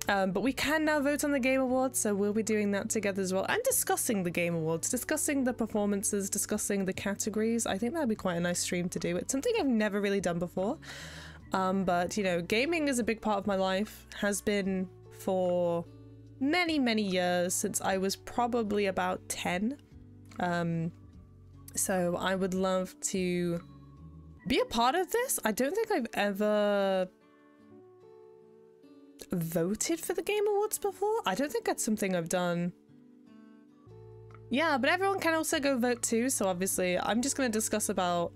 But we can now vote on the Game Awards, so we'll be doing that together as well. And discussing the Game Awards, discussing the performances, discussing the categories. I think that'd be quite a nice stream to do. It's something I've never really done before. But, you know, gaming is a big part of my life. Has been for many, many years, since I was probably about 10. So I would love to be a part of this. I don't think I've ever voted for the Game Awards before. I don't think that's something I've done. Yeah, but everyone can also go vote too, so obviously I'm just going to discuss about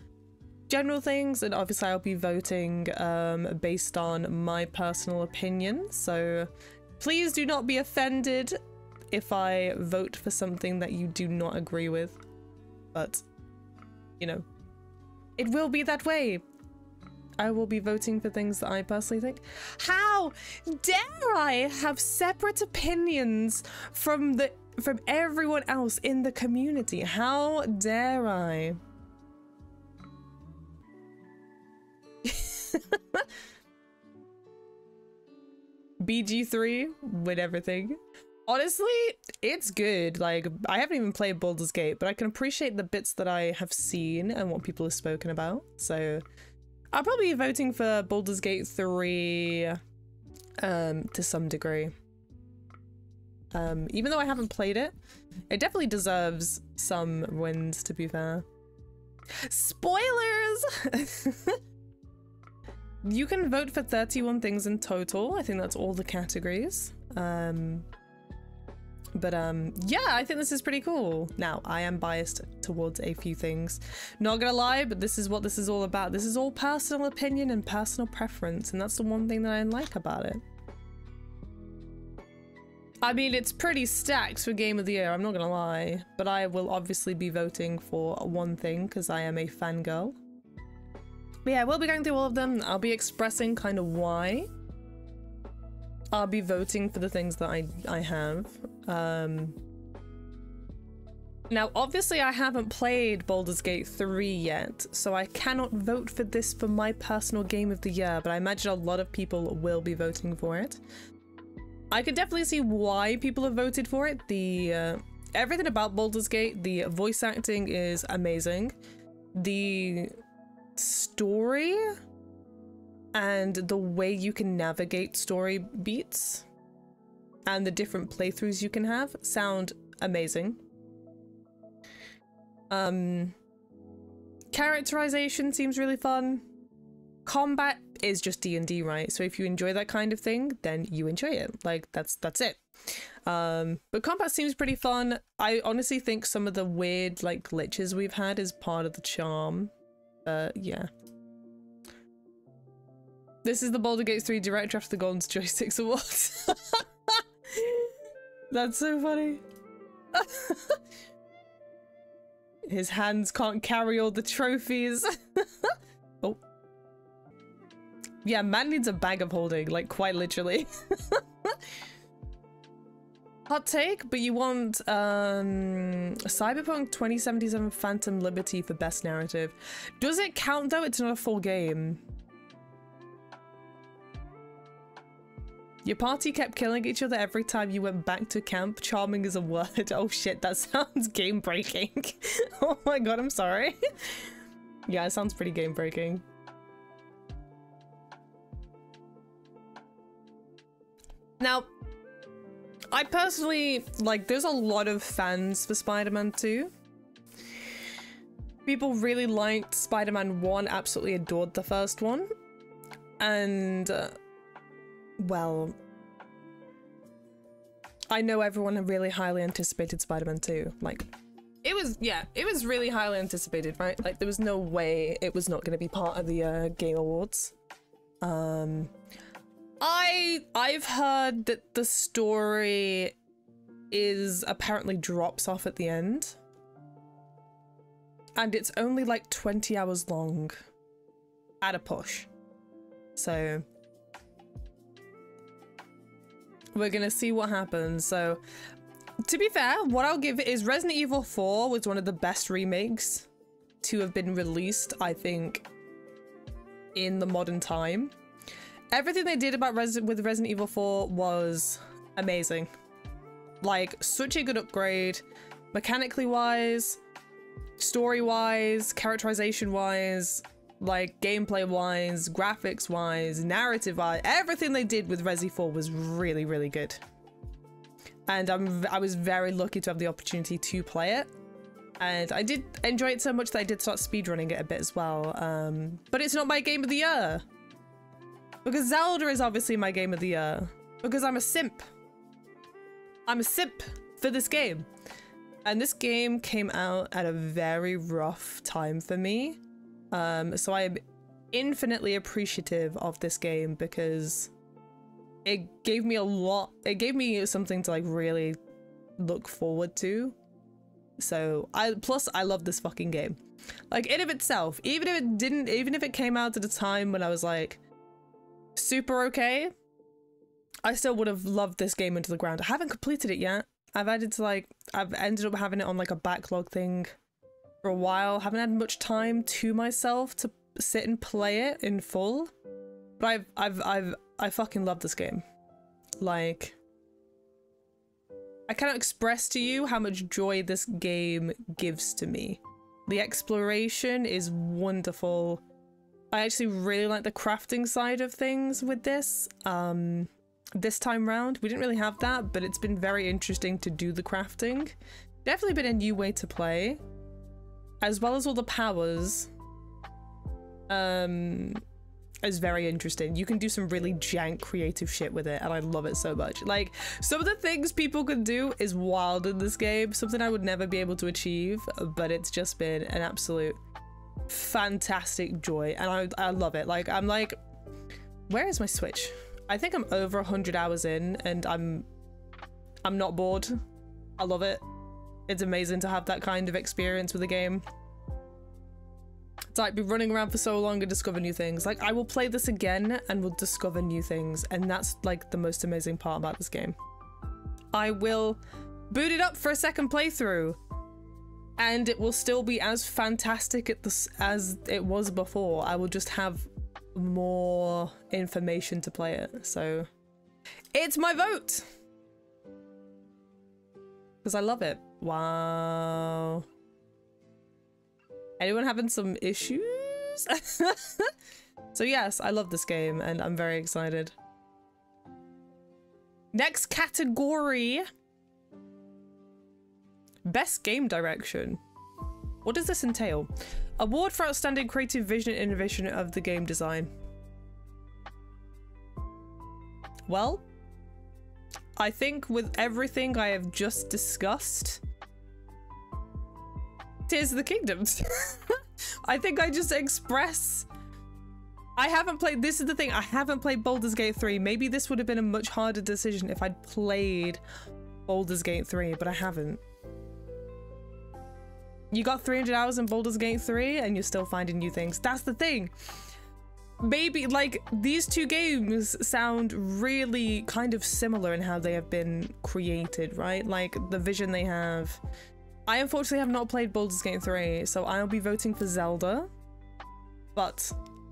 general things, and obviously I'll be voting based on my personal opinion, so please do not be offended if I vote for something that you do not agree with, but you know, it will be that way. I will be voting for things that I personally think. How dare I have separate opinions from everyone else in the community? How dare I? BG3 with everything. Honestly, it's good. Like, I haven't even played Baldur's Gate, but I can appreciate the bits that I have seen and what people have spoken about. So I'll probably be voting for Baldur's Gate 3 to some degree. Even though I haven't played it, it definitely deserves some wins, to be fair. Spoilers! You can vote for 31 things in total. I think that's all the categories. Yeah, I think this is pretty cool. Now, I am biased towards a few things. Not gonna lie, but this is what this is all about. This is all personal opinion and personal preference, and that's the one thing that I like about it. I mean, it's pretty stacked for Game of the Year, I'm not gonna lie, but I will obviously be voting for one thing because I am a fangirl. But yeah, we'll be going through all of them. I'll be expressing kind of why I'll be voting for the things that I have. Now, obviously, I haven't played Baldur's Gate 3 yet, so I cannot vote for this for my personal Game of the Year, but I imagine a lot of people will be voting for it. I can definitely see why people have voted for it. Everything about Baldur's Gate, the voice acting is amazing. The story and the way you can navigate story beats and the different playthroughs you can have sound amazing. Characterization seems really fun. Combat is just D&D, right? So if you enjoy that kind of thing, then you enjoy it. Like, that's it. But combat seems pretty fun. I honestly think some of the weird, like, glitches we've had is part of the charm. Yeah. This is the Baldur's Gate 3 Director after the Golden Joysticks Awards. That's so funny. His hands can't carry all the trophies. Oh. Yeah, man needs a bag of holding, like quite literally. Hot take, but you want Cyberpunk 2077 Phantom Liberty for best narrative. Does it count though? It's not a full game. Your party kept killing each other every time you went back to camp. Charming is a word. Oh shit, that sounds game breaking. Oh my god, I'm sorry. Yeah, it sounds pretty game breaking. Now, I personally, like, there's a lot of fans for Spider-Man 2. People really liked Spider-Man 1, absolutely adored the first one. And, well, I know everyone really highly anticipated Spider-Man 2. Like, it was, yeah, it was really highly anticipated, right? Like, there was no way it was not going to be part of the Game Awards. I've heard that the story is apparently drops off at the end. And it's only like 20 hours long at a push. So we're gonna see what happens. So to be fair, what I'll give is Resident Evil 4 was one of the best remakes to have been released, I think, in the modern time. everything they did about with Resident Evil 4 was amazing. Like, such a good upgrade, mechanically wise, story wise, characterization wise, like gameplay wise, graphics wise, narrative wise. Everything they did with Resi 4 was really, really good. And I was very lucky to have the opportunity to play it. And I did enjoy it so much that I did start speedrunning it a bit as well. But it's not my game of the year. Because Zelda is obviously my game of the year. Because I'm a simp. I'm a simp for this game. And this game came out at a very rough time for me. So I'm infinitely appreciative of this game because it gave me a lot. It gave me something to like really look forward to. So plus I love this fucking game. Like in of itself, even if it came out at a time when I was like super okay, I still would have loved this game into the ground. I haven't completed it yet. I've ended up having it on like a backlog thing for a while. Haven't had much time to myself to sit and play it in full. But I fucking love this game. Like, I cannot express to you how much joy this game gives to me. The exploration is wonderful. I actually really like the crafting side of things with this. This time round, we didn't really have that, but it's been very interesting to do the crafting. Definitely been a new way to play. As well as all the powers. Is very interesting. You can do some really jank creative shit with it, and I love it so much. Like, some of the things people can do is wild in this game. Something I would never be able to achieve, but it's just been an absolute fantastic joy, and I love it. Like, I'm like, where is my Switch? I think I'm over 100 hours in, and I'm not bored. I love it. It's amazing to have that kind of experience with a game. It's like be running around for so long and discover new things. Like, I will play this again and will discover new things, and that's like the most amazing part about this game. I will boot it up for a second playthrough, and it will still be as fantastic as it was before. I will just have more information to play it. So it's my vote because I love it. Wow. Anyone having some issues? So yes, I love this game and I'm very excited. Next category, best game direction. What does this entail? Award for outstanding creative vision and innovation of the game design. Well, I think with everything I have just discussed, Tears of the Kingdom. I think I just express. I haven't played, this is the thing, I haven't played Baldur's Gate 3. Maybe this would have been a much harder decision if I'd played Baldur's Gate 3, but I haven't. You got 300 hours in Baldur's Gate 3 and you're still finding new things. That's the thing. Maybe, like, these two games sound really kind of similar in how they have been created, right? Like, the vision they have. I unfortunately have not played Baldur's Gate 3, so I'll be voting for Zelda. But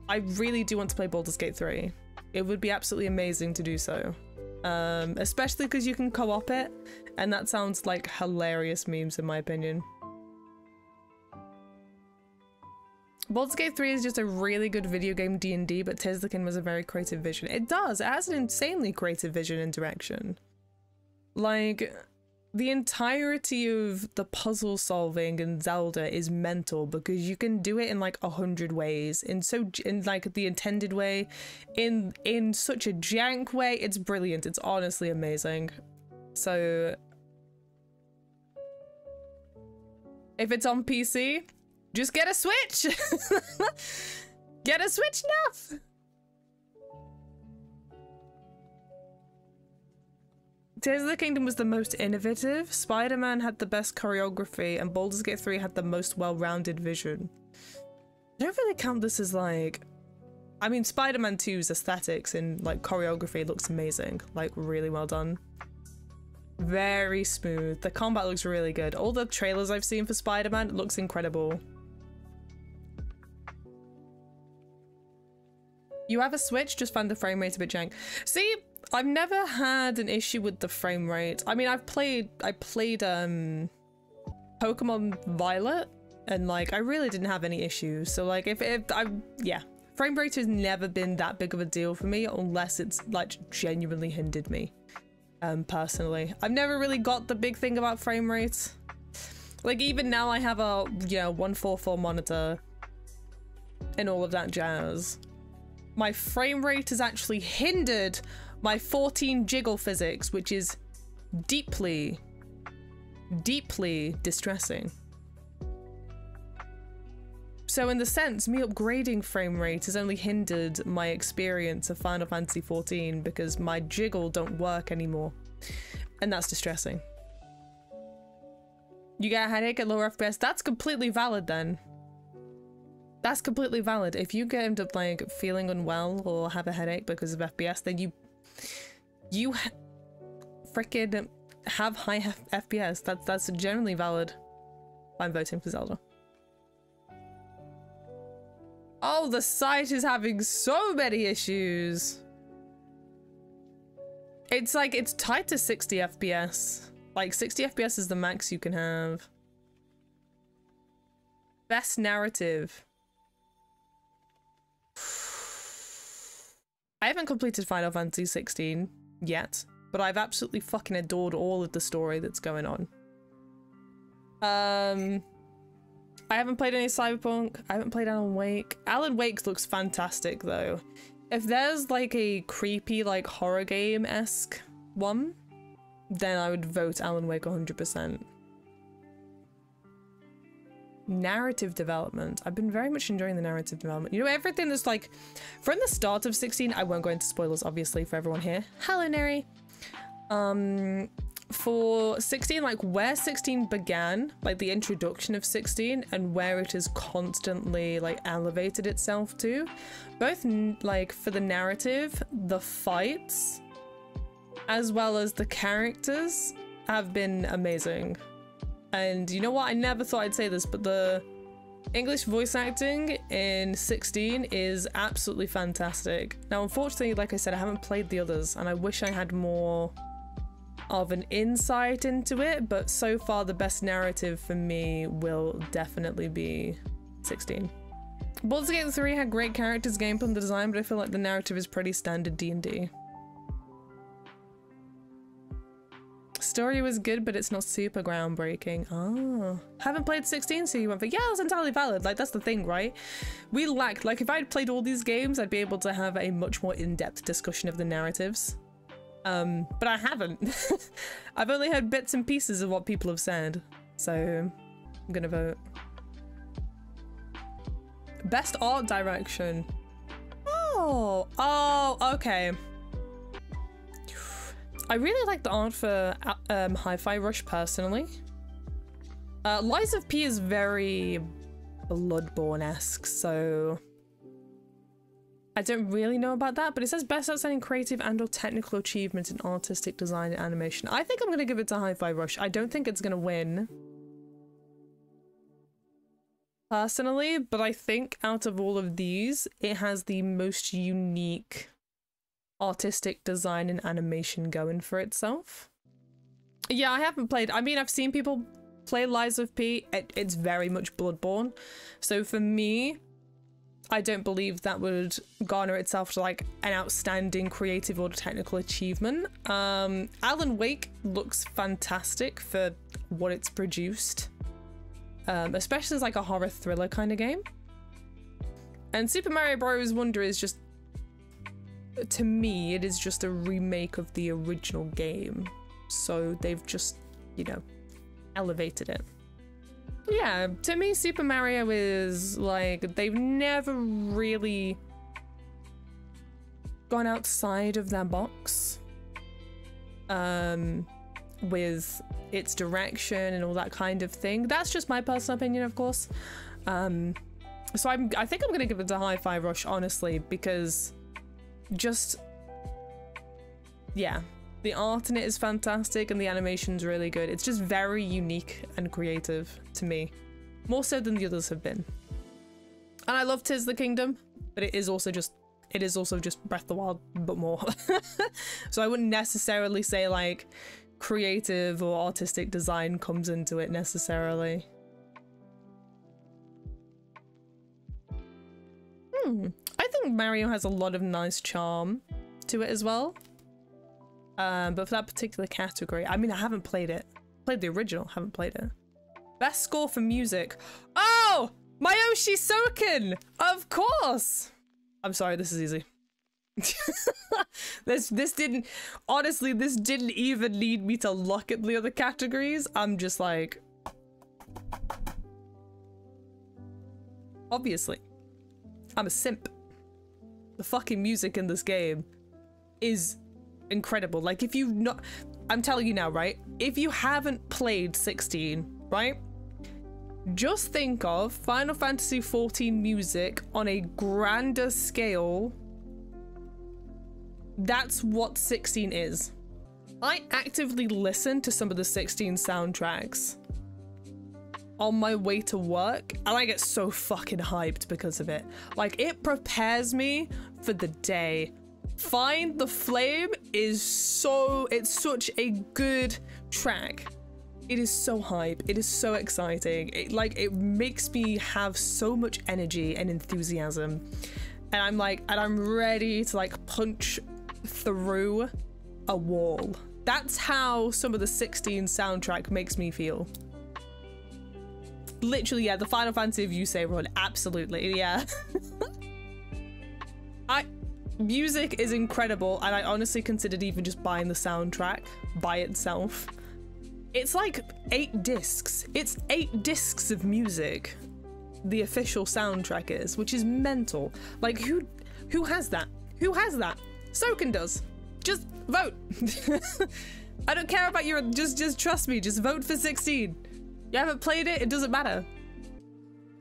I really do want to play Baldur's Gate 3. It would be absolutely amazing to do so. Especially because you can co-op it, and that sounds like hilarious memes in my opinion. Baldur's Gate 3 is just a really good video game D&D, but Tears of the Kingdom has a very creative vision. It does. It has an insanely creative vision and direction. Like, the entirety of the puzzle solving in Zelda is mental because you can do it in like 100 ways. In like the intended way, in such a jank way. It's brilliant. It's honestly amazing. So if it's on PC, just get a Switch! Get a Switch now! Tears of the Kingdom was the most innovative, Spider-Man had the best choreography, and Baldur's Gate 3 had the most well-rounded vision. I don't really count this as like... I mean, Spider-Man 2's aesthetics and like choreography looks amazing. Like, really well done. Very smooth. The combat looks really good. All the trailers I've seen for Spider-Man looks incredible. You have a Switch, just find the frame rate a bit jank. See, I've never had an issue with the frame rate. I mean, I played Pokemon Violet, and like I really didn't have any issues. So like yeah, frame rate has never been that big of a deal for me unless it's like genuinely hindered me. Personally, I've never really got the big thing about frame rate. Like even now I have a 144 monitor and all of that jazz. My frame rate has actually hindered my 14 jiggle physics, which is deeply, deeply distressing. So in the sense, me upgrading frame rate has only hindered my experience of Final Fantasy XIV because my jiggle don't work anymore. And that's distressing. You get a headache at lower FPS, that's completely valid then. That's completely valid. If you get end up like feeling unwell or have a headache because of FPS, then you freaking have high FPS. That's generally valid. I'm voting for Zelda. Oh, the site is having so many issues. It's like, it's tied to 60 FPS. Like 60 FPS is the max you can have. Best narrative. I haven't completed Final Fantasy 16 yet, but I've absolutely fucking adored all of the story that's going on. I haven't played any Cyberpunk. I haven't played Alan Wake. Alan Wake looks fantastic though. If there's like a creepy like horror game-esque one, then I would vote Alan Wake 100%. Narrative development. I've been very much enjoying the narrative development. You know, everything that's like from the start of 16, I won't go into spoilers obviously for everyone here. Hello, Neri. For 16, like where 16 began, like the introduction of 16 and where it has constantly like elevated itself to, both like for the narrative, the fights, as well as the characters have been amazing. And you know what? I never thought I'd say this, but the English voice acting in 16 is absolutely fantastic. Now, unfortunately, like I said, I haven't played the others, and I wish I had more of an insight into it, but so far the best narrative for me will definitely be 16. Baldur's Gate 3 had great characters, gameplay, and design, but I feel like the narrative is pretty standard D&D. Story was good, but it's not super groundbreaking. Oh, haven't played 16, so you went for, yeah, that's entirely valid. Like, that's the thing, right? We lacked, like, if I'd played all these games, I'd be able to have a much more in-depth discussion of the narratives. But I haven't. I've only heard bits and pieces of what people have said. So, I'm gonna vote. Best art direction. Oh, okay. I really like the art for Hi-Fi Rush personally. Lies of P is very Bloodborne-esque, so I don't really know about that, but it says best outstanding creative and or technical achievement in artistic design and animation. I think I'm gonna give it to Hi-Fi Rush. I don't think it's gonna win personally, but I think out of all of these, it has the most unique artistic design and animation going for itself. Yeah, I haven't played, I mean, I've seen people play Lies of P. It's very much Bloodborne. So for me, I don't believe that would garner itself to like an outstanding creative or technical achievement. Alan Wake looks fantastic for what it's produced. Especially as like a horror thriller kind of game. And Super Mario Bros. Wonder is just, to me, it is just a remake of the original game. So they've just, you know, elevated it. But yeah, to me, Super Mario is like, they've never really gone outside of their box with its direction and all that kind of thing. That's just my personal opinion, of course. So I think I'm gonna give it to Hi-Fi Rush, honestly, because just, yeah, the art in it is fantastic and the animation's really good. It's just very unique and creative to me, more so than the others have been. And I love Tis the Kingdom, but it is also just it is also just Breath of the Wild, but more. So I wouldn't necessarily say like creative or artistic design comes into it necessarily. I think Mario has a lot of nice charm to it as well. But for that particular category, I mean, I haven't played it. Played the original, haven't played it. Best score for music. Oh! Mayoshi Soken! Of course! I'm sorry, this is easy. This didn't, honestly, this didn't even need me to look at the other categories. I'm just like, obviously, I'm a simp. The fucking music in this game is incredible. Like, if you've not, I'm telling you now, right? If you haven't played 16, right? Just think of Final Fantasy XIV music on a grander scale. That's what 16 is. I actively listen to some of the 16 soundtracks on my way to work, and I get so fucking hyped because of it. Like, it prepares me for the day. Find the Flame is it's such a good track. It is so hype. It is so exciting. It makes me have so much energy and enthusiasm. And I'm ready to like punch through a wall. That's how some of the 16 soundtrack makes me feel. Literally, yeah, the Final Fantasy of Yusei run, absolutely, yeah. Music is incredible, and I honestly considered even just buying the soundtrack by itself. It's like 8 discs. It's 8 discs of music. The official soundtrack is, which is mental. Like, who has that? Who has that? Soken does. Just vote. I don't care about your, just trust me, just vote for 16. You haven't played it, it doesn't matter.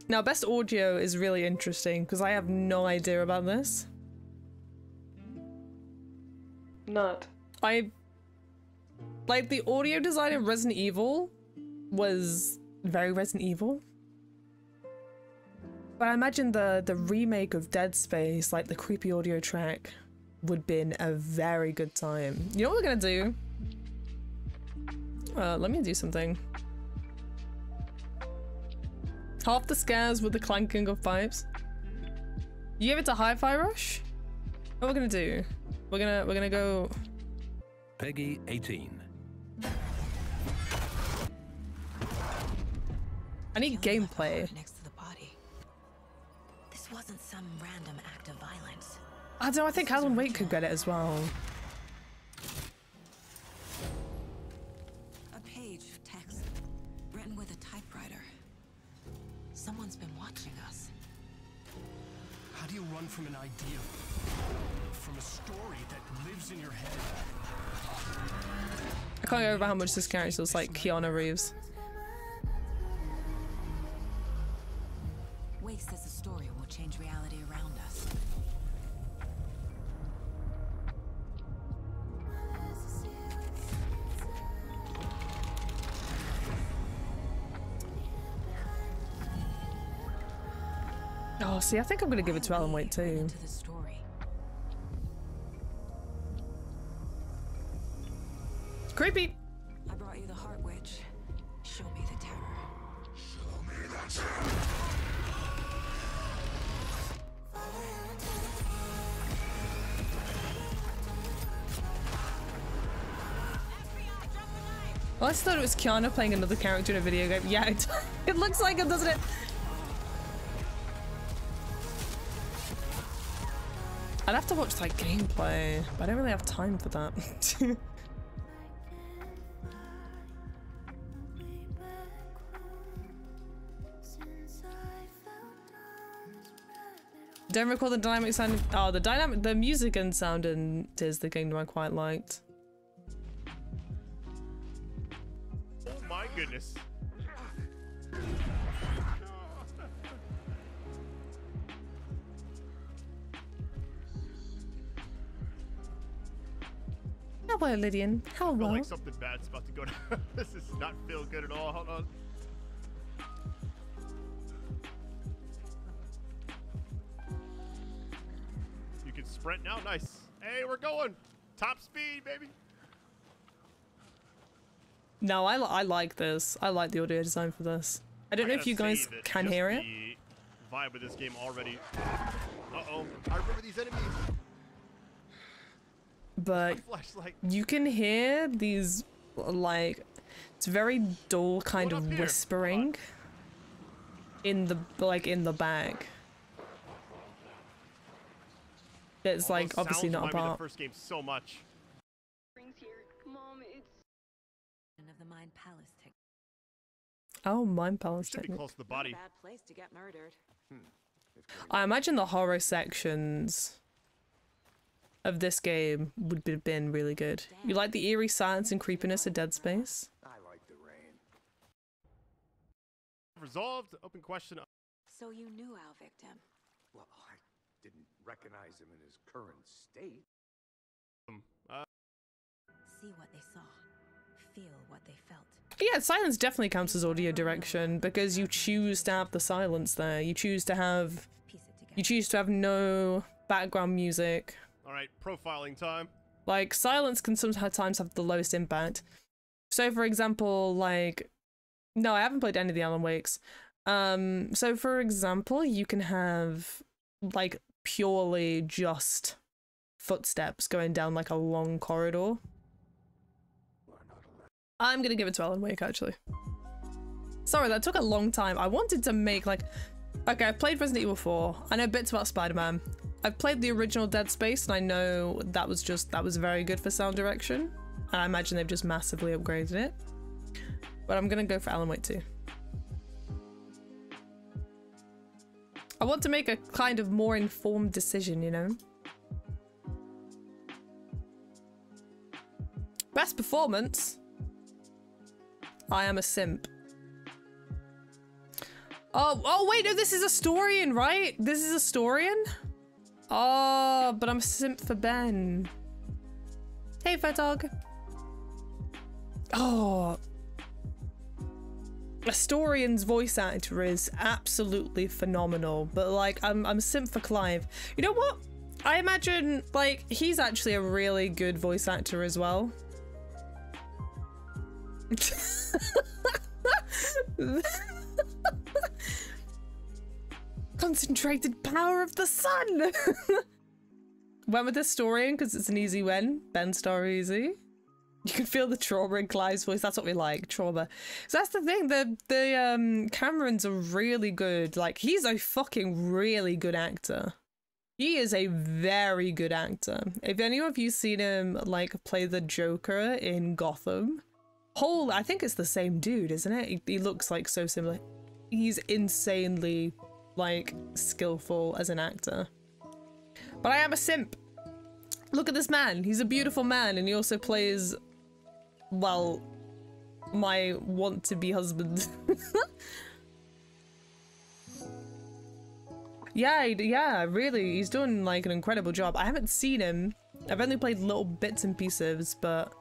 Now, best audio is really interesting because I have no idea about this. Not. Like, the audio design in Resident Evil was very Resident Evil. But I imagine the remake of Dead Space, like the creepy audio track, would have been a very good time. You know what we're gonna do? Let me do something. Half the scares with the clanking of pipes. You give it to Hi-Fi Rush? What we're gonna do? We're gonna go Peggy 18. I need gameplay. Next to the body. This wasn't some random act of violence. I don't know, I think Alan Wake could get it as well. A page of text written with a typewriter. Someone's been watching us. How do you run from an idea? From a story that lives in your head? I can't go over how much this character looks like Keanu Reeves. Wake says the story will change reality around us. Oh, see, I think I'm gonna give it to Alan Wake too. Into the story. Creepy. I brought you the Heart Witch. Show me the terror. Show me the terror. Well, I just thought it was Keanu playing another character in a video game. Yeah, it looks like him, doesn't it? I'd have to watch like gameplay, but I don't really have time for that. Don't recall the dynamic sound. Oh, the music and sound in Tears the Kingdom I quite liked. Oh my goodness. Hello, Lydian. I feel Hello. like something bad's about to go down. This does not feel good at all. Hold on. You can Brent now. Nice. Hey, we're going. Top speed, baby. No, I like this. I like the audio design for this. I don't know if you guys can hear it. The vibe of this game already. Uh-oh. I remember these enemies. But you can hear these, like, it's very dull kind of whispering in the, like, in the back. It's like obviously not a part. The first game so much. Mom, it's of the Mind Palace. Oh, Mind Palace. Should be close to the body. Bad place to get murdered. I imagine the horror sections of this game would have been really good. You like the eerie silence and creepiness of Dead Space? I like the rain. Resolved. Open question. So you knew our victim. Well, I didn't recognize him in his current state. See what they saw. Feel what they felt. Yeah, silence definitely counts as audio direction because you choose to have the silence there. You choose to have no background music. All right, profiling time. Like, silence can sometimes have the lowest impact. So, for example, like, no, I haven't played any of the Alan Wakes. So, for example, you can have, like, purely just footsteps going down, like, a long corridor. I'm gonna give it to Alan Wake, actually. Sorry, that took a long time. I wanted to make, like... Okay, I've played Resident Evil 4. I know bits about Spider-Man. I've played the original Dead Space, and I know that was very good for sound direction. And I imagine they've just massively upgraded it. But I'm gonna go for Alan Wake 2. I want to make a kind of more informed decision, you know? Best performance? I am a simp. Oh wait, no, this is Astorian, right? This is Astorian? Oh, but I'm a simp for Ben. Hey, Photog. Oh. Astorian's voice actor is absolutely phenomenal, but like, I'm a simp for Clive. You know what? I imagine, like, he's actually a really good voice actor as well. Concentrated power of the sun. Went with Historian because it's an easy win. Ben Star easy. You can feel the trauma in Clive's voice. That's what we like, trauma. So that's the thing. The Camerons are really good. Like, he's a fucking really good actor. He is a very good actor. If any of you seen him like play the Joker in Gotham, I think it's the same dude, isn't it? He looks like so similar. He's insanely like skillful as an actor. But I am a simp. Look at this man. He's a beautiful man, and he also plays, well, my want-to-be husband. Yeah, really, he's doing like an incredible job. I haven't seen him. I've only played little bits and pieces, but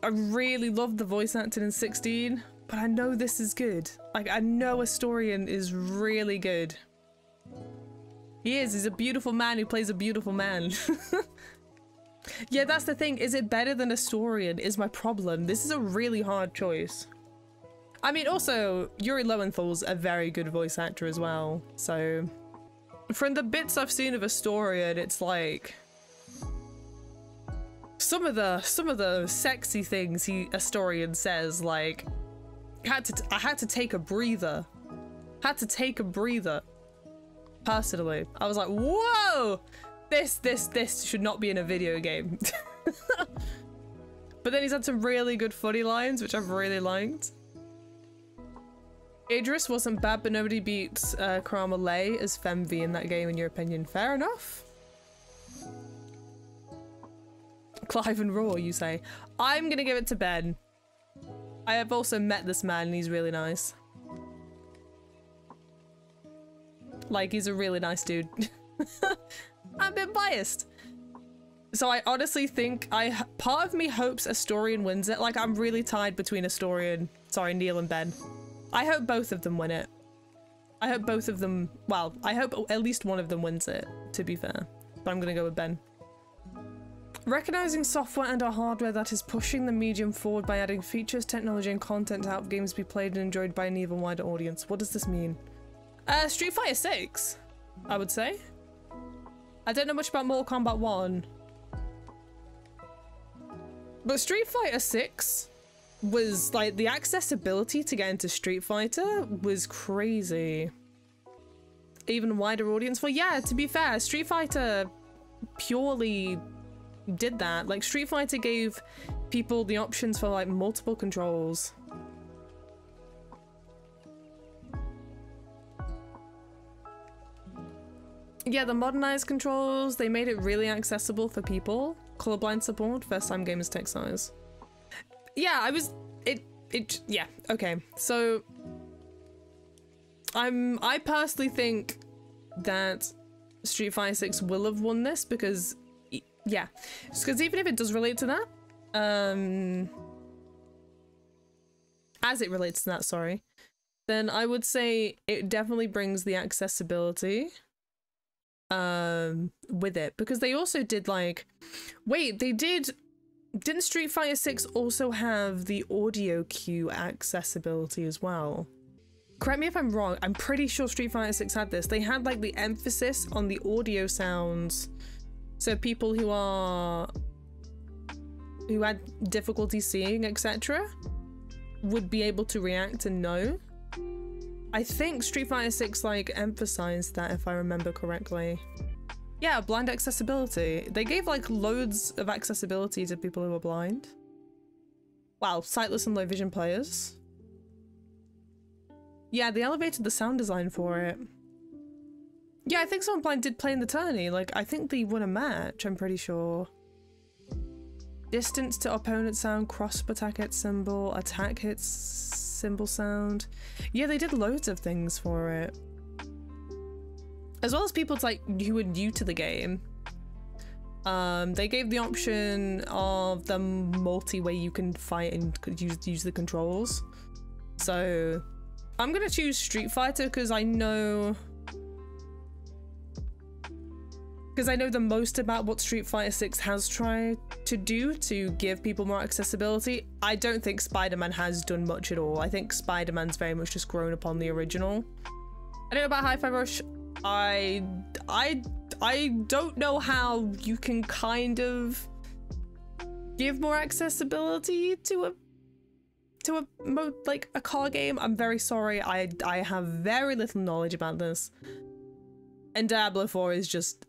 I really love the voice acting in 16, but I know this is good. Like, I know Astorian is really good. He is. He's a beautiful man who plays a beautiful man. Yeah, that's the thing. Is it better than Astorian is my problem. This is a really hard choice. I mean, also, Yuri Lowenthal's a very good voice actor as well. So, from the bits I've seen of Astorian, it's like some of the sexy things Astorian says, like, I had to take a breather. Personally, I was like, whoa, this should not be in a video game. But then he's had some really good funny lines, which I've really liked. Idris wasn't bad, but nobody beats Karama Lay as Femvi in that game, in your opinion. Fair enough. Clive and Raw, you say. I'm gonna give it to Ben. I have also met this man and he's really nice. Like, he's a really nice dude. I'm a bit biased. So I honestly think part of me hopes Astorian wins it. Like, I'm really tied between Neil and Ben. I hope both of them win it. I hope both of them, well, I hope at least one of them wins it, to be fair. but I'm gonna go with Ben. Recognizing software and/or hardware that is pushing the medium forward by adding features, technology, and content to help games be played and enjoyed by an even wider audience. What does this mean? Street Fighter 6, I would say. I don't know much about Mortal Kombat 1. But Street Fighter 6 was like, the accessibility to get into Street Fighter was crazy. Even wider audience. Well, yeah, to be fair, Street Fighter purely did that. Like, Street Fighter gave people the options for like multiple controls. Yeah, the modernized controls, they made it really accessible for people. Colorblind support, first time gamers take size. Yeah, yeah, okay. So I personally think that Street Fighter 6 will have won this because, yeah, because even if it does relate to that, as it relates to that, sorry, then I would say it definitely brings the accessibility with it, because they also did like, wait, didn't Street Fighter 6 also have the audio cue accessibility as well? Correct me if I'm wrong, I'm pretty sure Street Fighter 6 had this. They had like the emphasis on the audio sounds, so people who had difficulty seeing, etc., would be able to react and know. I think Street Fighter 6 like emphasized that, if I remember correctly. Yeah, blind accessibility. They gave like loads of accessibility to people who are blind. Wow, sightless and low vision players. Yeah, they elevated the sound design for it. Yeah, I think someone blind did play in the tourney. Like, I think they won a match, I'm pretty sure. Distance to opponent sound, cross attack hit symbol, attack hits symbol sound. Yeah, they did loads of things for it. As well as people like who were new to the game. They gave the option of the multi-way you can fight and use the controls. So I'm gonna choose Street Fighter because I know the most about what Street Fighter 6 has tried to do to give people more accessibility. I don't think Spider-Man has done much at all. I think Spider-Man's very much just grown upon the original. I don't know about Hi-Fi Rush. I don't know how you can kind of give more accessibility to like a car game. I'm very sorry. I have very little knowledge about this. And Diablo 4 is just,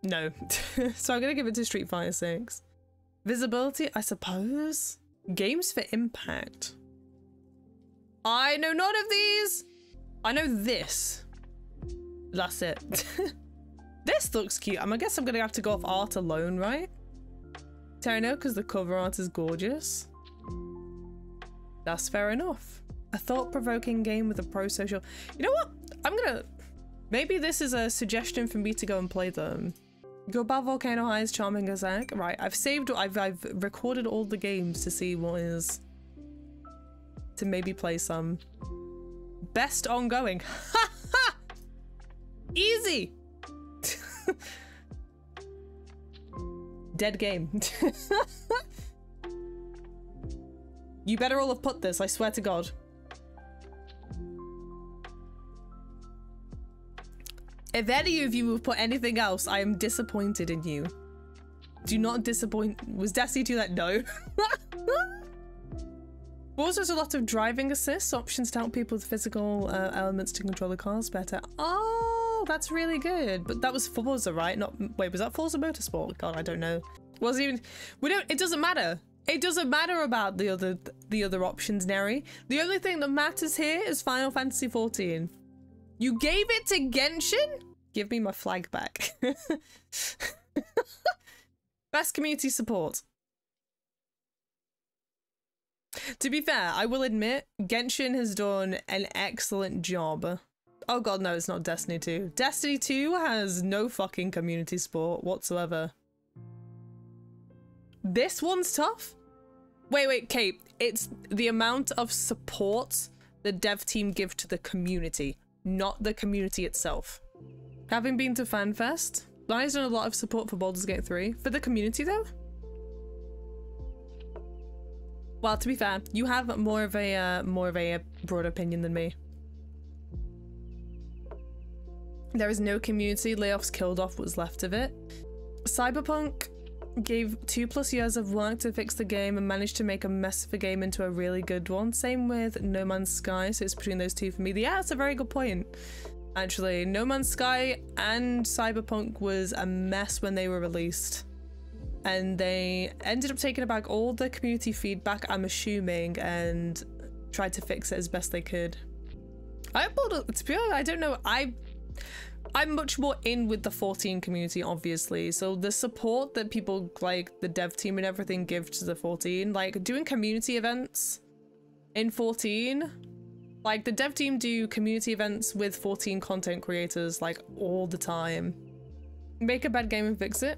no. So I'm gonna give it to Street Fighter 6. Visibility, I suppose. Games for impact. I know none of these. I know this. That's it. This looks cute. I guess I'm gonna have to go off art alone, right? Terrano, because the cover art is gorgeous. That's fair enough. A thought-provoking game with a pro-social. You know what? Maybe this is a suggestion for me to go and play them. Go about Volcano High is charming as heck. Right, I've recorded all the games to see what is, to maybe play some. Best ongoing. Ha ha! Easy! Dead game. You better all have put this, I swear to God. If any of you have put anything else, I am disappointed in you. Do not disappoint. Was Destiny 2 that? No. Also, there's a lot of driving assist options to help people with physical elements to control the cars better. Oh, that's really good. But that was Forza, right? Not, wait, was that Forza Motorsport? God, I don't know. Wasn't even. It doesn't matter. It doesn't matter about the other options, Neri. The only thing that matters here is Final Fantasy XIV. You gave it to Genshin? Give me my flag back. Best community support. To be fair, I will admit, Genshin has done an excellent job. Oh god, no, it's not Destiny 2. Destiny 2 has no fucking community support whatsoever. This one's tough? Wait, Kate. It's the amount of support the dev team give to the community, not the community itself. Having been to FanFest, Lion's done a lot of support for Baldur's Gate 3. For the community though? Well, to be fair, you have more of a broad opinion than me. There is no community, layoffs killed off what's left of it. Cyberpunk gave 2+ years of work to fix the game and managed to make a mess of a game into a really good one. Same with No Man's Sky, so it's between those two for me. Yeah, that's a very good point. Actually, No Man's Sky and Cyberpunk was a mess when they were released. And they ended up taking back all the community feedback, I'm assuming, and tried to fix it as best they could. To be honest, I don't know. I'm much more in with the 14 community, obviously. So the support that people like the dev team and everything give to the 14, like doing community events in 14, like the dev team do community events with 14 content creators like all the time. Make a bad game and fix it.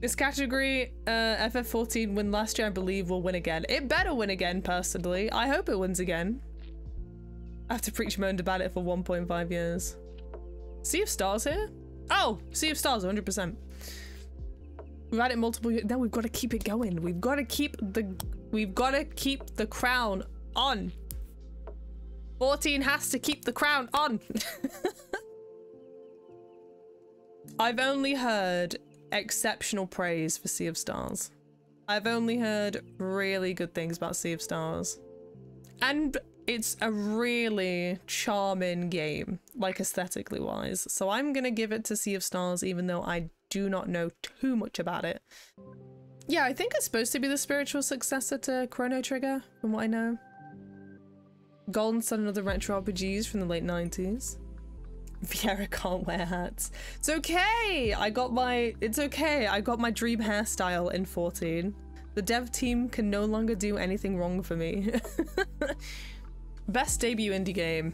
This category, FF14 win last year, I believe will win again. It better win again, personally. I hope it wins again. After preach moaned about it for 1.5 years. Sea of Stars here? Oh, Sea of Stars, 100%. We've had it multiple years. Now we've got to keep it going. We've got to keep the crown on. 14 has to keep the crown on. I've only heard exceptional praise for Sea of Stars. I've only heard really good things about Sea of Stars. And it's a really charming game, like aesthetically wise. So I'm gonna give it to Sea of Stars even though I do not know too much about it. Yeah, I think it's supposed to be the spiritual successor to Chrono Trigger, from what I know. Golden Sun and other retro RPGs from the late 90s. Viera can't wear hats. It's okay! It's okay, I got my dream hairstyle in 14. The dev team can no longer do anything wrong for me. Best debut indie game.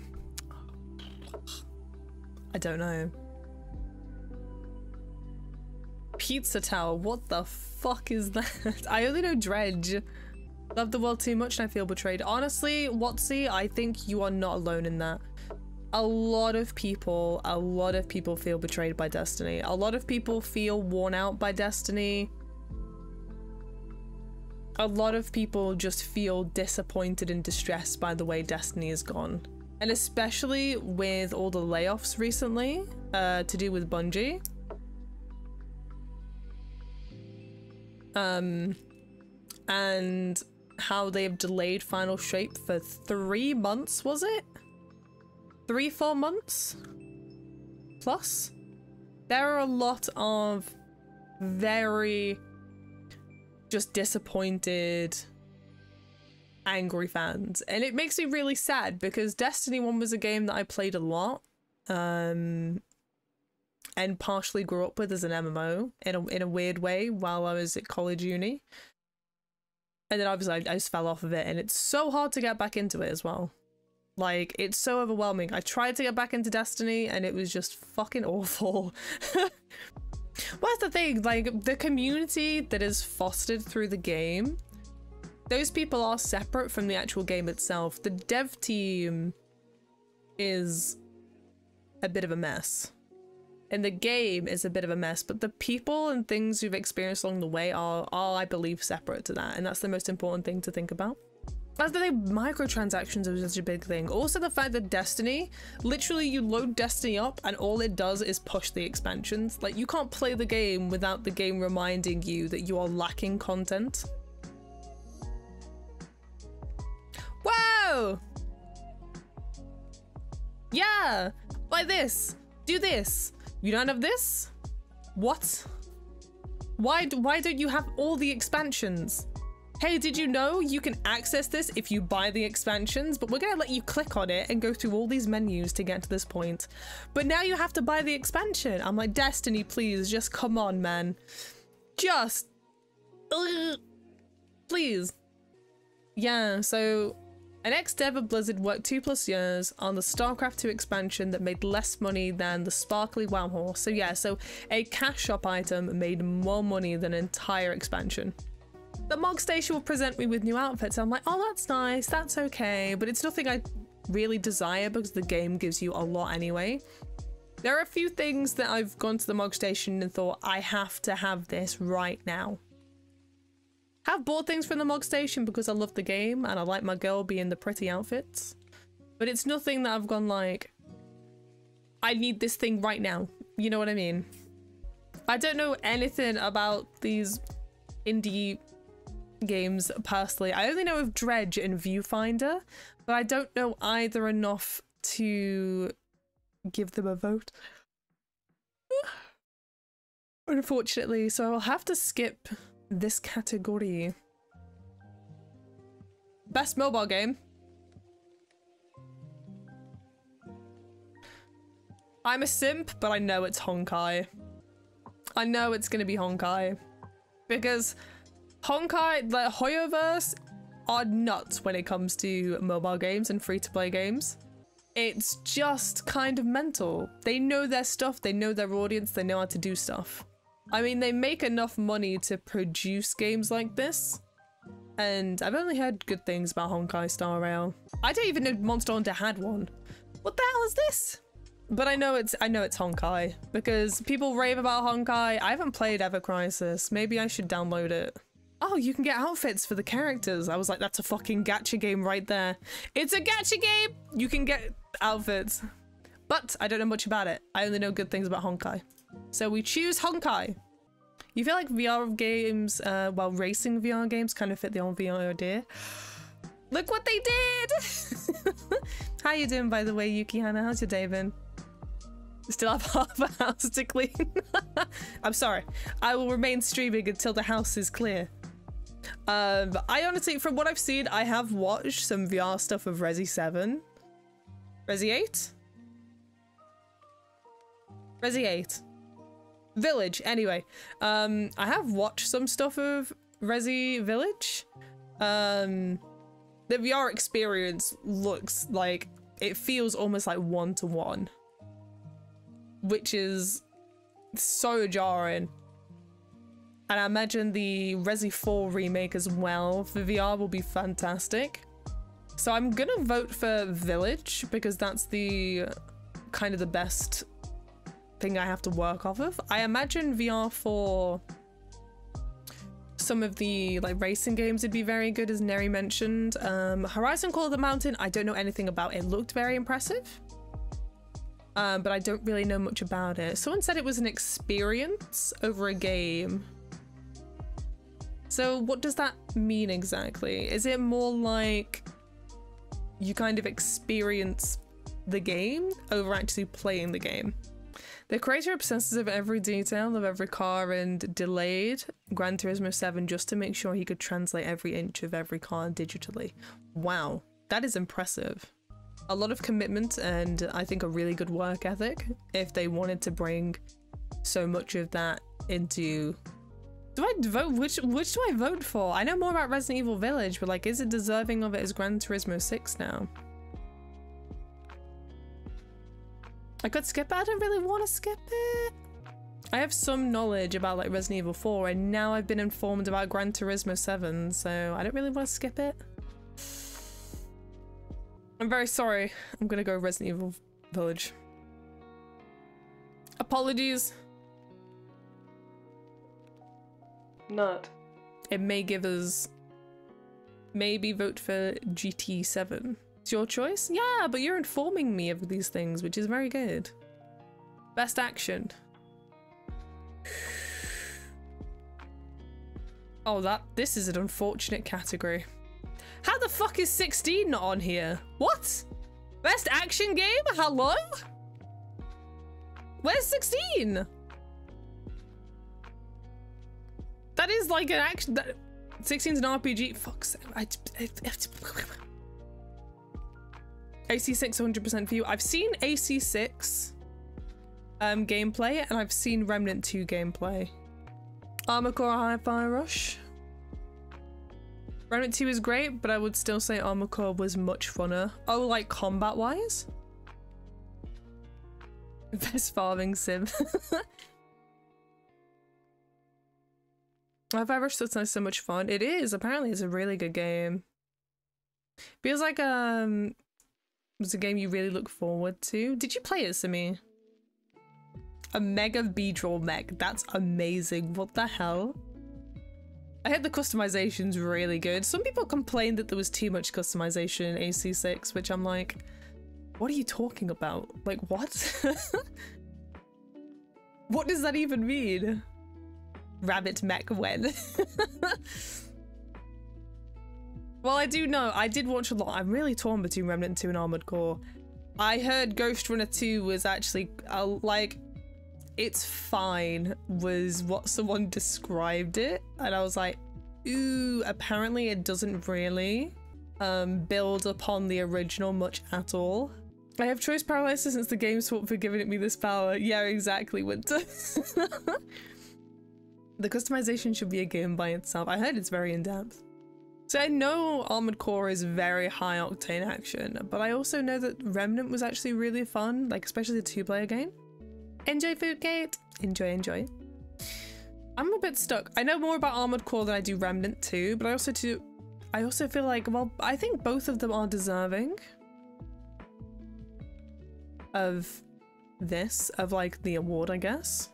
I don't know. Pizza Tower, what the fuck is that? I only know Dredge. Love the world too much and I feel betrayed. Honestly, Watsy, I think you are not alone in that. A lot of people feel betrayed by Destiny. A lot of people feel worn out by Destiny. A lot of people just feel disappointed and distressed by the way Destiny has gone. And especially with all the layoffs recently, to do with Bungie. And how they have delayed Final Shape for 3 months, was it? 3-4 months? Plus? There are a lot of very just disappointed, angry fans. And it makes me really sad because Destiny 1 was a game that I played a lot. And partially grew up with as an MMO in a weird way while I was at college uni. And then obviously I just fell off of it and it's so hard to get back into it as well. Like, it's so overwhelming. I tried to get back into Destiny and it was just fucking awful. Well, that's the thing, like, the community that is fostered through the game, those people are separate from the actual game itself. The dev team is a bit of a mess. And the game is a bit of a mess, but the people and things you've experienced along the way are, I believe, separate to that. And that's the most important thing to think about. As the microtransactions are such a big thing. Also the fact that Destiny, literally you load Destiny up and all it does is push the expansions. Like, you can't play the game without the game reminding you that you are lacking content. Whoa! Yeah! Like this! Do this! You don't have this? What? Why don't you have all the expansions? Hey, did you know you can access this if you buy the expansions? But we're gonna let you click on it and go through all these menus to get to this point. But now you have to buy the expansion. I'm like, Destiny, please, just come on, man. Just... please. Yeah, so... An ex-dev of Blizzard worked 2+ years on the StarCraft 2 expansion that made less money than the sparkly WoW horse. So yeah, so a cash shop item made more money than an entire expansion. The Mog Station will present me with new outfits. I'm like, oh, that's nice, that's okay, but it's nothing I really desire because the game gives you a lot anyway. There are a few things that I've gone to the Mog Station and thought, I have to have this right now. Have bought things from the Mog Station because I love the game and I like my girl being the pretty outfits. But it's nothing that I've gone like, I need this thing right now. You know what I mean? I don't know anything about these indie games personally. I only know of Dredge and Viewfinder, but I don't know either enough to give them a vote. Unfortunately, so I'll have to skip this category. Best mobile game. I'm a simp, but I know it's Honkai. I know it's gonna be Honkai. Because Honkai, the Hoyoverse, are nuts when it comes to mobile games and free-to-play games. It's just kind of mental. They know their stuff, they know their audience, they know how to do stuff. I mean, they make enough money to produce games like this. And I've only heard good things about Honkai Star Rail. I don't even know Monster Hunter had one. What the hell is this? But I know it's Honkai because people rave about Honkai. I haven't played Ever Crisis. Maybe I should download it. Oh, you can get outfits for the characters. I was like, that's a fucking gacha game right there. It's a gacha game. You can get outfits. But I don't know much about it. I only know good things about Honkai. So we choose Honkai. You feel like VR games, well, racing VR games kind of fit the old VR idea. Look what they did! How you doing, by the way, Yukihana? How's your day been? Still have half a house to clean. I'm sorry. I will remain streaming until the house is clear. I honestly, from what I've seen, I have watched some VR stuff of Resi 7. Resi 8? Resi 8. Village, anyway. I have watched some stuff of Resi Village. The VR experience looks like, it feels almost like one-to-one. Which is so jarring. And I imagine the Resi 4 remake as well for VR will be fantastic. So I'm gonna vote for Village because that's the kind of the best thing I have to work off of. I imagine VR for some of the like racing games would be very good, as Neri mentioned. Horizon Call of the Mountain, I don't know anything about. It looked very impressive. But I don't really know much about it. Someone said it was an experience over a game. So what does that mean exactly? Is it more like you kind of experience the game over actually playing the game? The creator obsesses over every detail of every car and delayed Gran Turismo 7 just to make sure he could translate every inch of every car digitally. Wow, that is impressive. A lot of commitment and I think a really good work ethic if they wanted to bring so much of that into... Do I vote? Which do I vote for? I know more about Resident Evil Village, but like, is it deserving of it as Gran Turismo 6 now? I could skip it. I don't really want to skip it. I have some knowledge about like Resident Evil 4 and now I've been informed about Gran Turismo 7, so I don't really want to skip it. I'm very sorry. I'm gonna go Resident Evil Village. Apologies. Not. It may give us... Maybe vote for GT7. It's your choice? Yeah, but you're informing me of these things, which is very good. Best action. Oh, this is an unfortunate category. How the fuck is 16 not on here? What? Best action game? Hello? Where's 16? That is like an action. 16's an RPG. Fuck's AC6 100% view. I've seen AC6 gameplay and I've seen Remnant 2 gameplay. Armored Core Hi-Fi Rush. Remnant 2 is great, but I would still say Armored Core was much funner. Oh, like combat-wise? Best farming sim. Hi-Fi Rush looks like so much fun. It is. Apparently, it's a really good game. Feels like it was a game you really look forward to. Did you play it, Simi? A mega Beedrill mech. That's amazing. What the hell? I heard the customization's really good. Some people complained that there was too much customization in AC6, which I'm like, what are you talking about? Like, what? What does that even mean? Rabbit mech when? Well, I do know, I did watch a lot. I'm really torn between Remnant 2 and Armored Core. I heard Ghost Runner 2 was actually, like, it's fine, was what someone described it. And I was like, ooh, apparently it doesn't really build upon the original much at all. I have choice paralysis since the game swap for giving me this power. Yeah, exactly, Winter. The customization should be a game by itself. I heard it's very in-depth. So I know Armored Core is very high octane action, but I also know that Remnant was actually really fun, like especially the 2-player game. Enjoy Foodgate. Enjoy, enjoy. I'm a bit stuck. I know more about Armored Core than I do Remnant 2, but I also feel like, well, I think both of them are deserving of this, of like the award, I guess.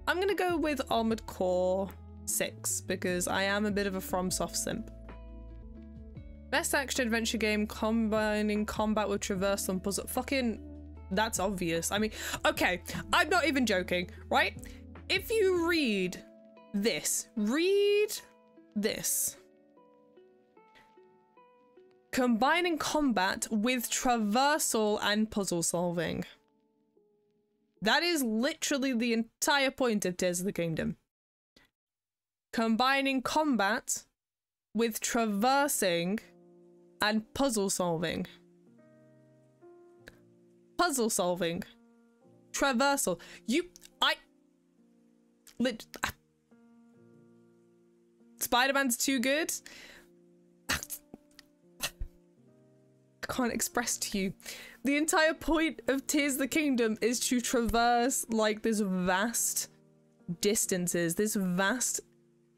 I'm gonna go with Armored Core 6 because I am a bit of a FromSoft simp. Best action adventure game combining combat with traversal and puzzle. Fucking, that's obvious. I mean, okay, I'm not even joking, right? If you read this. Combining combat with traversal and puzzle solving. That is literally the entire point of Tears of the Kingdom. Combining combat with traversing and puzzle solving. Puzzle solving. Traversal. Spider-Man's too good. I can't express to you. The entire point of Tears of the Kingdom is to traverse like this vast distances, this vast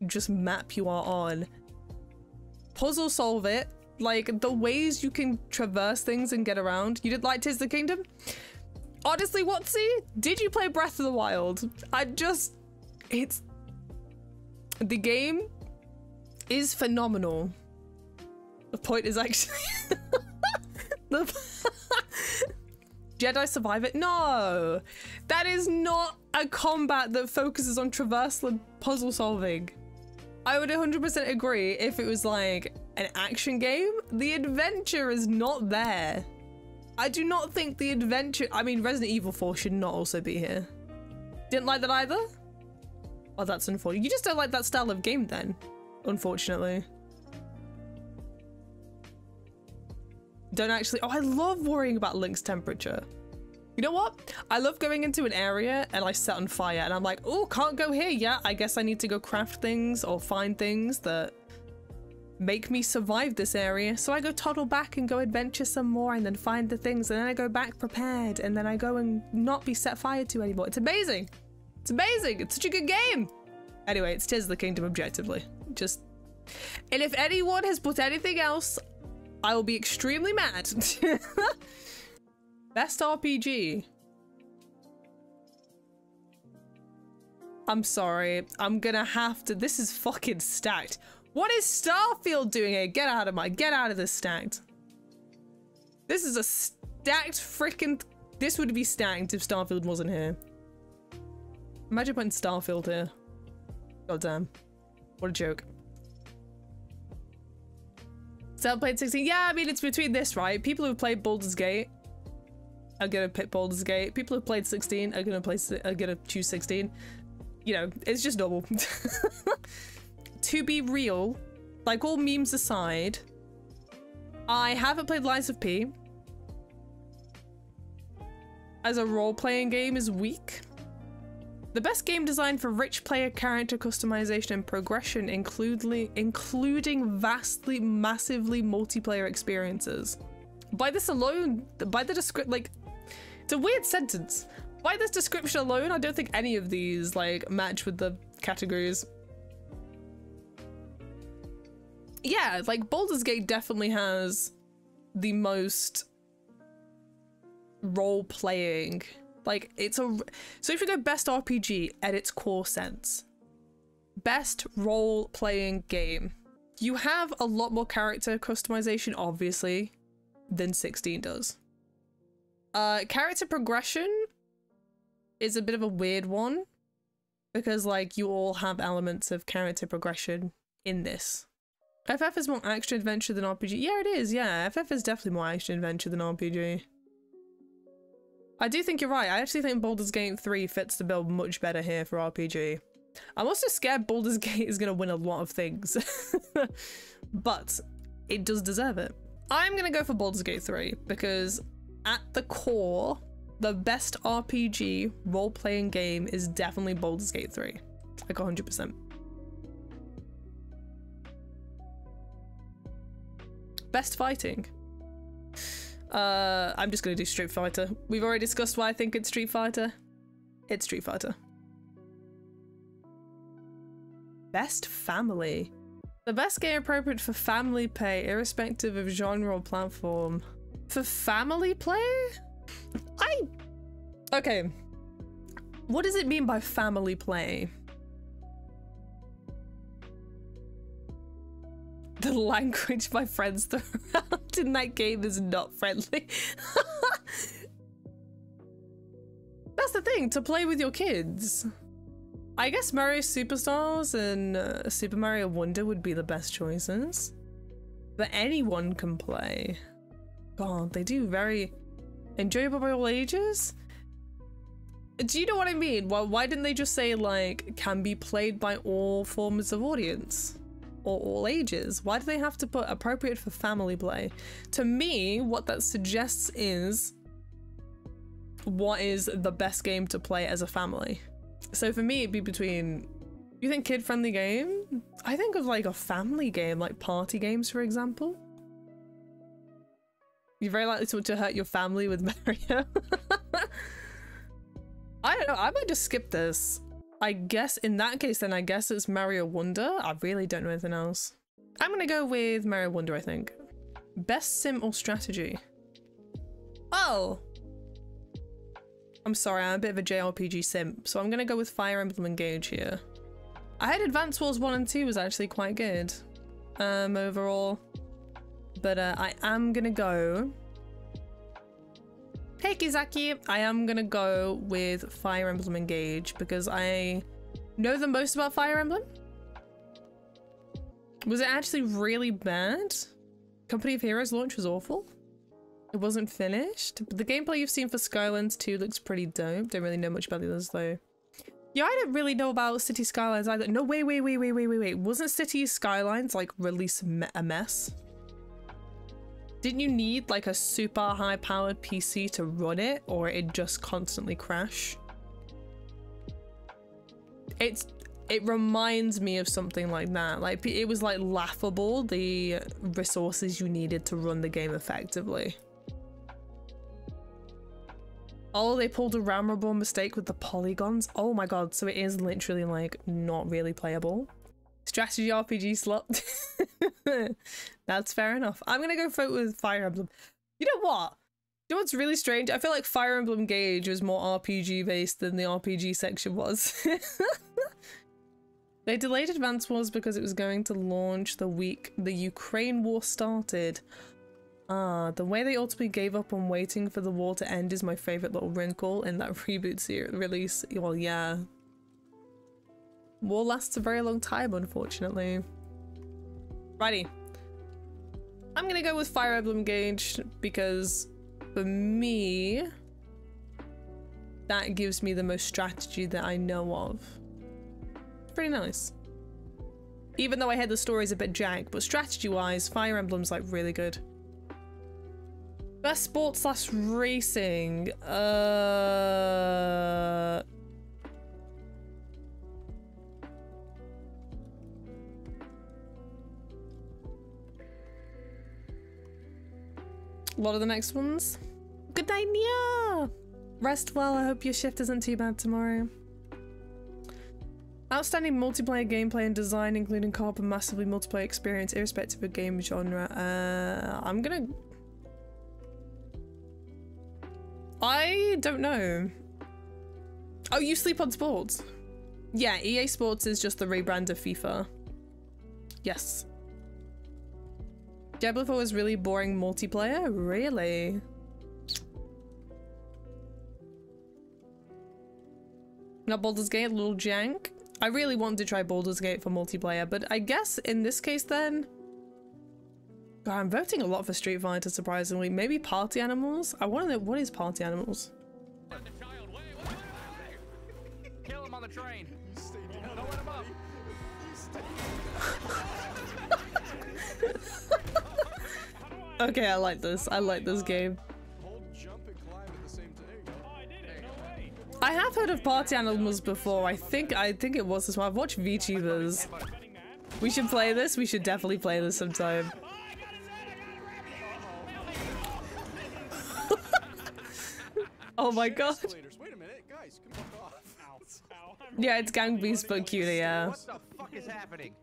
just map you are on. Puzzle solve it, like the ways you can traverse things and get around. You did like Tears of the Kingdom? Honestly, Watsy, did you play Breath of the Wild? The game is phenomenal. The point is actually Jedi survive it? No, that is not a combat that focuses on traversal and puzzle solving. I would 100% agree if it was like an action game. The adventure is not there. I do not think the adventure, I mean, Resident Evil 4 should not also be here. Didn't like that either? Oh, that's unfortunate. You just don't like that style of game then, unfortunately. Don't actually, oh, I love worrying about Link's temperature. You know what? I love going into an area and I set on fire and I'm like, oh, can't go here yet. I guess I need to go craft things or find things that make me survive this area. So I go toddle back and go adventure some more and then find the things and then I go back prepared and then I go and not be set fire to anymore. It's amazing. It's amazing. It's such a good game. Anyway, it's Tears of the Kingdom objectively. Just, and if anyone has put anything else, I will be extremely mad. Best RPG. I'm sorry. I'm gonna have to. This is fucking stacked. What is Starfield doing here? Get out of this stacked. This is a stacked freaking. This would be stacked if Starfield wasn't here. Imagine putting Starfield here. God damn. What a joke. So I played 16. Yeah, I mean, it's between this, right? People who played Baldur's Gate are gonna pick Baldur's Gate. People who played 16 are gonna choose 16. You know, it's just normal. To be real, like all memes aside, I haven't played Lies of P. As a role-playing game is weak. The best game design for rich player character customization and progression, including vastly, massively multiplayer experiences. By this alone, by the description, like, it's a weird sentence. By this description alone, I don't think any of these, like, match with the categories. Yeah, like, Baldur's Gate definitely has the most role-playing Like, it's a... So if you go best RPG at its core sense, best role-playing game, you have a lot more character customization, obviously, than 16 does. Character progression is a bit of a weird one, because, like, you all have elements of character progression in this. FF is more action-adventure than RPG. Yeah, it is, yeah. FF is definitely more action-adventure than RPG. I do think you're right. I actually think Baldur's Gate 3 fits the bill much better here for RPG. I'm also scared Baldur's Gate is going to win a lot of things. But it does deserve it. I'm going to go for Baldur's Gate 3 because at the core, the best RPG role-playing game is definitely Baldur's Gate 3. Like 100%. Best fighting. I'm just gonna do Street Fighter. We've already discussed why I think it's Street Fighter. It's Street Fighter. Best family. The best game appropriate for family play, irrespective of genre or platform. For family play? Okay. What does it mean by family play? The language my friends throw around in that game is not friendly. That's the thing, to play with your kids. I guess Mario Superstars and Super Mario Wonder would be the best choices. But anyone can play. God, they do very enjoyable by all ages? Do you know what I mean? Why didn't they just say, like, can be played by all forms of audience? Or all ages? Why do they have to put appropriate for family play? To me, what that suggests is what is the best game to play as a family. So for me, it'd be between, you think kid-friendly game? I think of like a family game, like party games, for example. You're very likely to hurt your family with Mario. I don't know, I might just skip this. I guess in that case, then I guess it's Mario Wonder. I really don't know anything else. I'm gonna go with Mario Wonder, I think. Best sim or strategy? Oh! I'm sorry, I'm a bit of a JRPG simp, so I'm gonna go with Fire Emblem Engage here. I heard Advance Wars 1 and 2 was actually quite good, overall. But I am gonna go... Hey Kizaki! I am gonna go with Fire Emblem Engage because I know the most about Fire Emblem. Was it actually really bad? Company of Heroes launch was awful. It wasn't finished. But the gameplay you've seen for Skylands 2 looks pretty dope. Don't really know much about the others though. Yeah, I don't really know about City Skylines either. No, wait. Wasn't City Skylines like release a mess? Didn't you need like a super high powered PC to run it, or it just constantly crash? It reminds me of something like that. Like it was like laughable, the resources you needed to run the game effectively. Oh, they pulled a ramable mistake with the polygons. Oh my god, so it is literally like not really playable. Strategy RPG slot. That's fair enough. I'm gonna go vote with Fire Emblem. You know what? You know what's really strange? I feel like Fire Emblem Engage was more RPG based than the RPG section was. They delayed Advance Wars because it was going to launch the week the Ukraine war started. Ah, the way they ultimately gave up on waiting for the war to end is my favorite little wrinkle in that reboot release. Well, yeah. War lasts a very long time, unfortunately. Righty. I'm gonna go with Fire Emblem Engage because for me, that gives me the most strategy that I know of. It's pretty nice. Even though I heard the story's a bit jank, but strategy-wise, Fire Emblem's like really good. Best sport / racing. A lot of the next ones. Good night, Nia! Rest well, I hope your shift isn't too bad tomorrow. Outstanding multiplayer gameplay and design, including co-op and massively multiplayer experience, irrespective of game genre. I don't know. Oh, you sleep on sports? Yeah, EA Sports is just the rebrand of FIFA. Yes. Diablo 4 was really boring multiplayer? Really? Not Baldur's Gate, a little jank. I really wanted to try Baldur's Gate for multiplayer, but I guess in this case then... God, I'm voting a lot for Street Fighter, surprisingly. Maybe Party Animals? I want to know, what is Party Animals? Kill him on the train. Don't let him up. Okay, I like this. I like this game. I have heard of Party Animals before. I think it was this one. I've watched VTubers. We should play this. We should definitely play this sometime. Oh my god. Wait a minute, guys, come off. Yeah, it's Gang Beast but cuter, yeah. What the fuck is happening?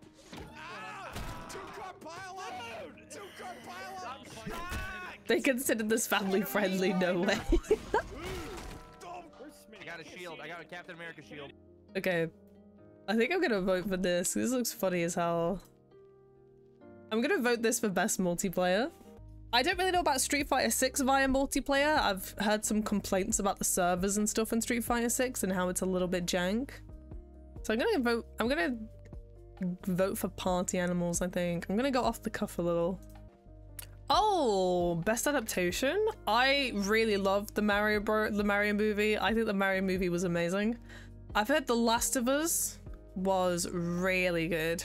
Two-car pile up! Two-car pile up! They consider this family friendly, no way. I got a shield. I got a Captain America shield. Okay. I think I'm gonna vote for this. This looks funny as hell. I'm gonna vote this for best multiplayer. I don't really know about Street Fighter 6 via multiplayer. I've heard some complaints about the servers and stuff in Street Fighter 6 and how it's a little bit jank. So I'm gonna vote for Party Animals, I think. I'm gonna go off the cuff a little. Oh, best adaptation? I really loved the Mario movie. I think the Mario movie was amazing. I've heard The Last of Us was really good.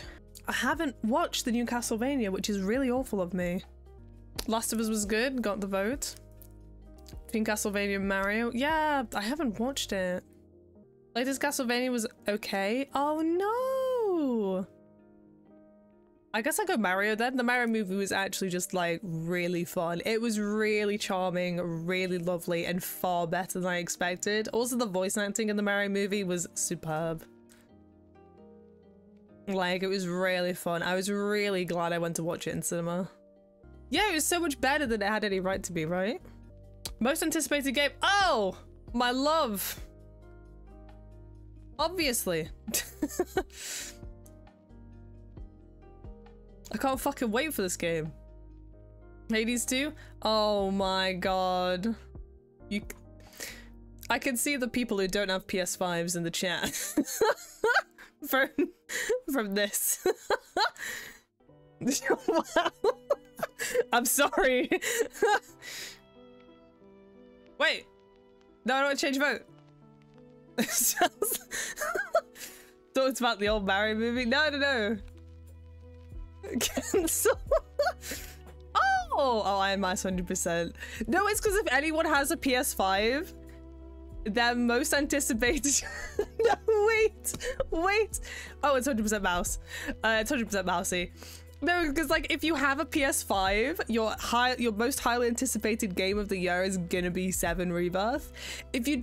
I haven't watched the new Castlevania, which is really awful of me. Last of Us was good, got the vote. Between Castlevania and Mario. Yeah, I haven't watched it. Latest Castlevania was okay. Oh no! I guess I go Mario then. The Mario movie was actually just like really fun. It was really charming, really lovely, and far better than I expected. Also, the voice acting in the Mario movie was superb. Like, it was really fun. I was really glad I went to watch it in cinema. Yeah, it was so much better than it had any right to be, right? Most anticipated game. Oh, my love. Obviously. I can't fucking wait for this game. Hades 2? Oh my god. I can see the people who don't have PS5s in the chat. from this. Wow. I'm sorry. Wait. No, I don't want to change vote. Thought it's about the old Mario movie. No. Cancel. Oh, I am nice 100%. No, it's because if anyone has a PS5, their most anticipated. No, wait. Oh, it's 100% mouse. It's 100% mousy. No, because like if you have a PS5, your most highly anticipated game of the year is gonna be 7 Rebirth. If you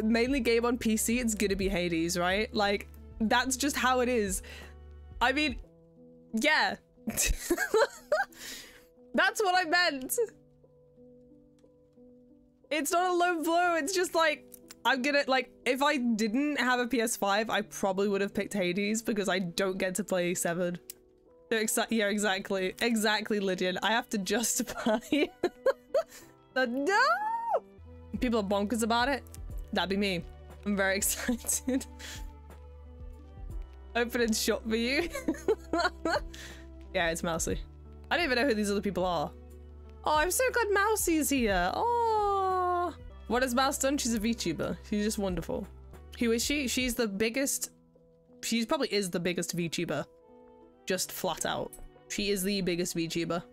mainly game on PC, it's gonna be Hades, right? Like that's just how it is. I mean, yeah. That's what I meant. It's not a low blow, it's just like I'm gonna like if I didn't have a PS5, I probably would have picked Hades because I don't get to play 7. Yeah, exactly, Lydian. I have to justify. No! People are bonkers about it. That'd be me. I'm very excited. Open and shop for you. Yeah, it's Mousy. I don't even know who these other people are. Oh, I'm so glad Mousy's here. Oh, what has Mouse done? She's a VTuber. She's just wonderful. Who is she? She's the biggest. She probably is the biggest VTuber. Just flat out. She is the biggest VTuber.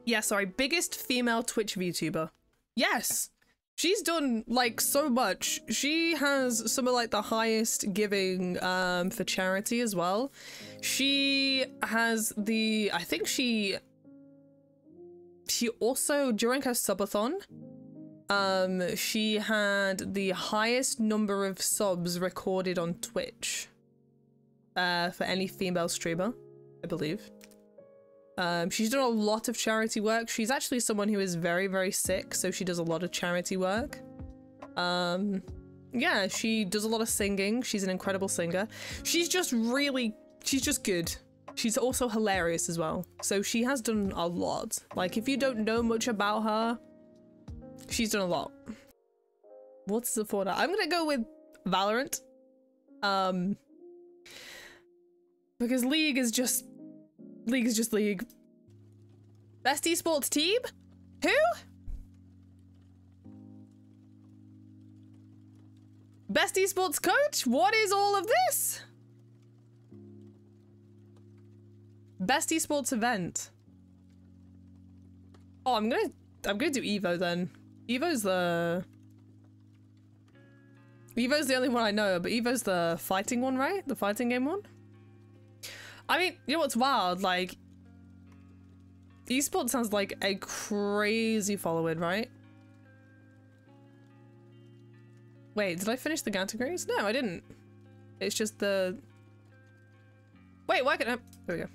Yeah, sorry, biggest female Twitch VTuber. Yes! She's done like so much. She has some of like the highest giving for charity as well. She has the, I think she also, during her subathon, she had the highest number of subs recorded on Twitch. For any female streamer, I believe. She's done a lot of charity work. She's actually someone who is very, very sick, so she does a lot of charity work. yeah, she does a lot of singing. She's an incredible singer. She's just good. She's also hilarious as well. So she has done a lot. Like, if you don't know much about her, she's done a lot. What's the for that? I'm gonna go with Valorant. Because League is just League. Best esports team? Who? Best esports coach? What is all of this? Best esports event. Oh, I'm gonna do Evo then. Evo's the only one I know, but Evo's the fighting one, right? The fighting game one? I mean, you know what's wild? Like, esports sounds like a crazy following, right? Wait, did I finish the categories? No, I didn't. It's just the... Wait, why can I... There we go.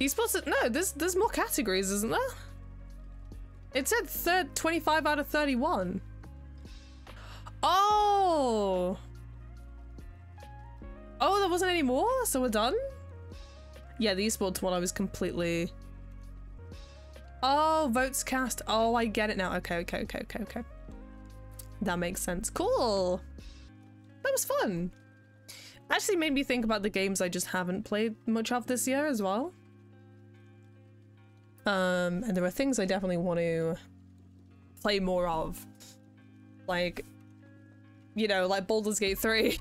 Esports... No, there's more categories, isn't there? It said 25 out of 31. Oh! Oh, there wasn't any more? So we're done? Yeah, the esports one I was completely... Oh, votes cast. Oh, I get it now. Okay. That makes sense. Cool. That was fun. Actually made me think about the games I just haven't played much of this year as well. And there are things I definitely want to play more of. Like, you know, like Baldur's Gate 3.